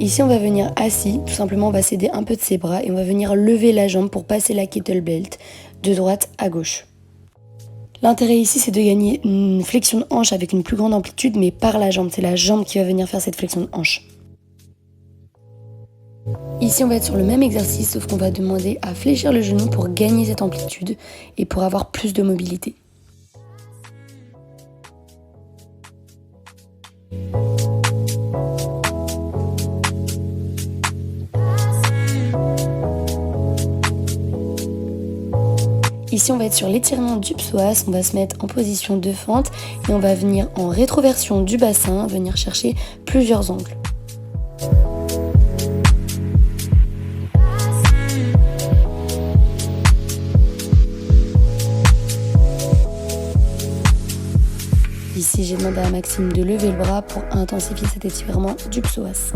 Ici, on va venir assis, tout simplement, on va s'aider un peu de ses bras et on va venir lever la jambe pour passer la kettlebell de droite à gauche. L'intérêt ici, c'est de gagner une flexion de hanche avec une plus grande amplitude, mais par la jambe. C'est la jambe qui va venir faire cette flexion de hanche. Ici, on va être sur le même exercice, sauf qu'on va demander à fléchir le genou pour gagner cette amplitude et pour avoir plus de mobilité. Ici, on va être sur l'étirement du psoas, on va se mettre en position de fente et on va venir en rétroversion du bassin, venir chercher plusieurs angles. Ici, j'ai demandé à Maxime de lever le bras pour intensifier cet étirement du psoas.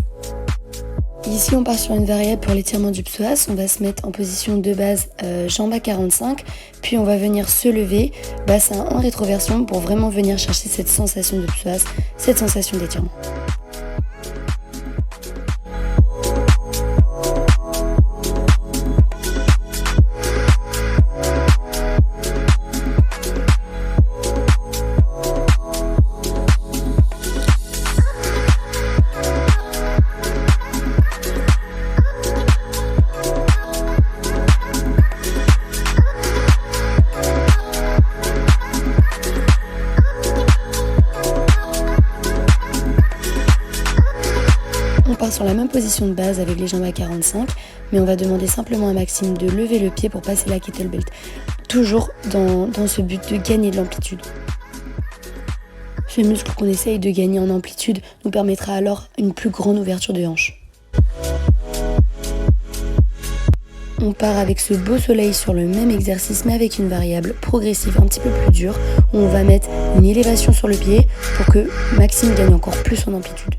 Ici, on part sur une variable pour l'étirement du psoas. On va se mettre en position de base jambe à 45, puis on va venir se lever, bassin en rétroversion pour vraiment venir chercher cette sensation de psoas, cette sensation d'étirement. On part sur la même position de base avec les jambes à 45, mais on va demander simplement à Maxime de lever le pied pour passer la kettlebell. Toujours dans ce but de gagner de l'amplitude. Ce muscle qu'on essaye de gagner en amplitude nous permettra alors une plus grande ouverture de hanche. On part avec ce beau soleil sur le même exercice mais avec une variable progressive un petit peu plus dure où on va mettre une élévation sur le pied pour que Maxime gagne encore plus en amplitude.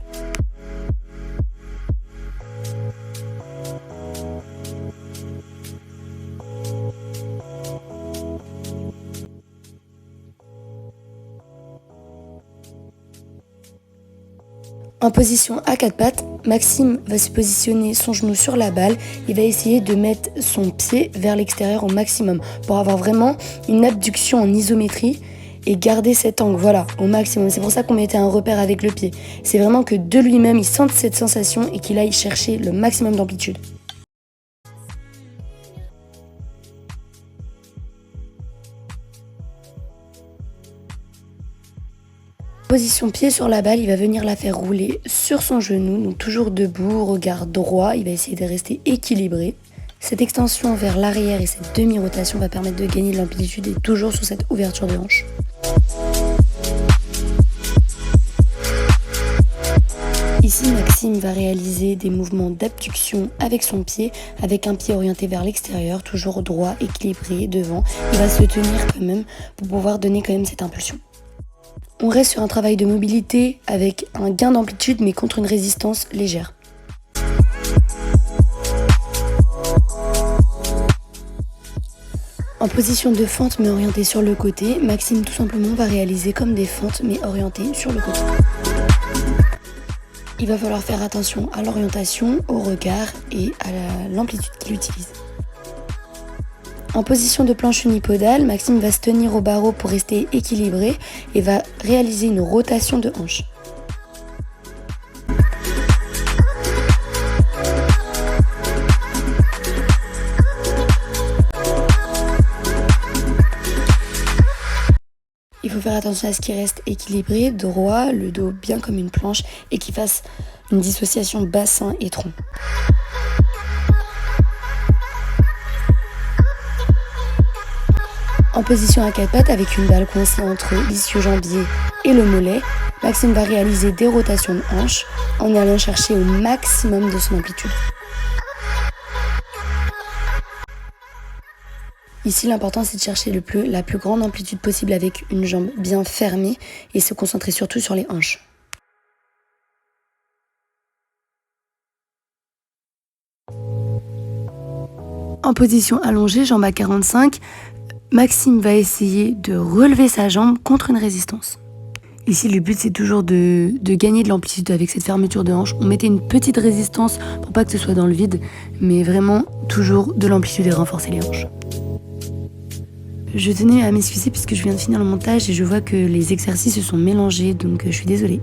En position à quatre pattes, Maxime va se positionner son genou sur la balle. Il va essayer de mettre son pied vers l'extérieur au maximum pour avoir vraiment une abduction en isométrie et garder cet angle, voilà, au maximum. C'est pour ça qu'on mettait un repère avec le pied. C'est vraiment que de lui-même, il sente cette sensation et qu'il aille chercher le maximum d'amplitude. Position pied sur la balle, il va venir la faire rouler sur son genou, donc toujours debout, regard droit, il va essayer de rester équilibré. Cette extension vers l'arrière et cette demi-rotation va permettre de gagner de l'amplitude et toujours sur cette ouverture de hanche. Ici, Maxime va réaliser des mouvements d'abduction avec son pied, avec un pied orienté vers l'extérieur, toujours droit, équilibré, devant. Il va se tenir quand même pour pouvoir donner quand même cette impulsion. On reste sur un travail de mobilité avec un gain d'amplitude mais contre une résistance légère. En position de fente mais orientée sur le côté, Maxime tout simplement va réaliser comme des fentes mais orientées sur le côté. Il va falloir faire attention à l'orientation, au regard et à l'amplitude qu'il utilise. En position de planche unipodale, Maxime va se tenir au barreau pour rester équilibré et va réaliser une rotation de hanche. Il faut faire attention à ce qu'il reste équilibré, droit, le dos bien comme une planche et qu'il fasse une dissociation bassin et tronc. En position à quatre pattes avec une balle coincée entre l'ischio-jambier et le mollet, Maxime va réaliser des rotations de hanches en allant chercher au maximum de son amplitude. Ici, l'important c'est de chercher la plus grande amplitude possible avec une jambe bien fermée et se concentrer surtout sur les hanches. En position allongée, jambe à 45, Maxime va essayer de relever sa jambe contre une résistance. Ici, le but, c'est toujours de gagner de l'amplitude avec cette fermeture de hanche. On mettait une petite résistance pour pas que ce soit dans le vide, mais vraiment toujours de l'amplitude et renforcer les hanches. Je tenais à m'excuser puisque je viens de finir le montage et je vois que les exercices se sont mélangés, donc je suis désolée.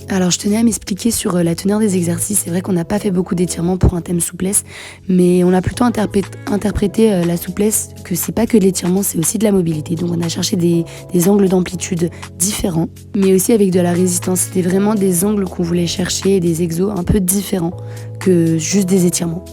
Alors je tenais à m'expliquer sur la teneur des exercices. C'est vrai qu'on n'a pas fait beaucoup d'étirements pour un thème souplesse, mais on a plutôt interprété la souplesse que c'est pas que de l'étirement, c'est aussi de la mobilité. Donc on a cherché des angles d'amplitude différents, mais aussi avec de la résistance. C'était vraiment des angles qu'on voulait chercher, des exos un peu différents que juste des étirements.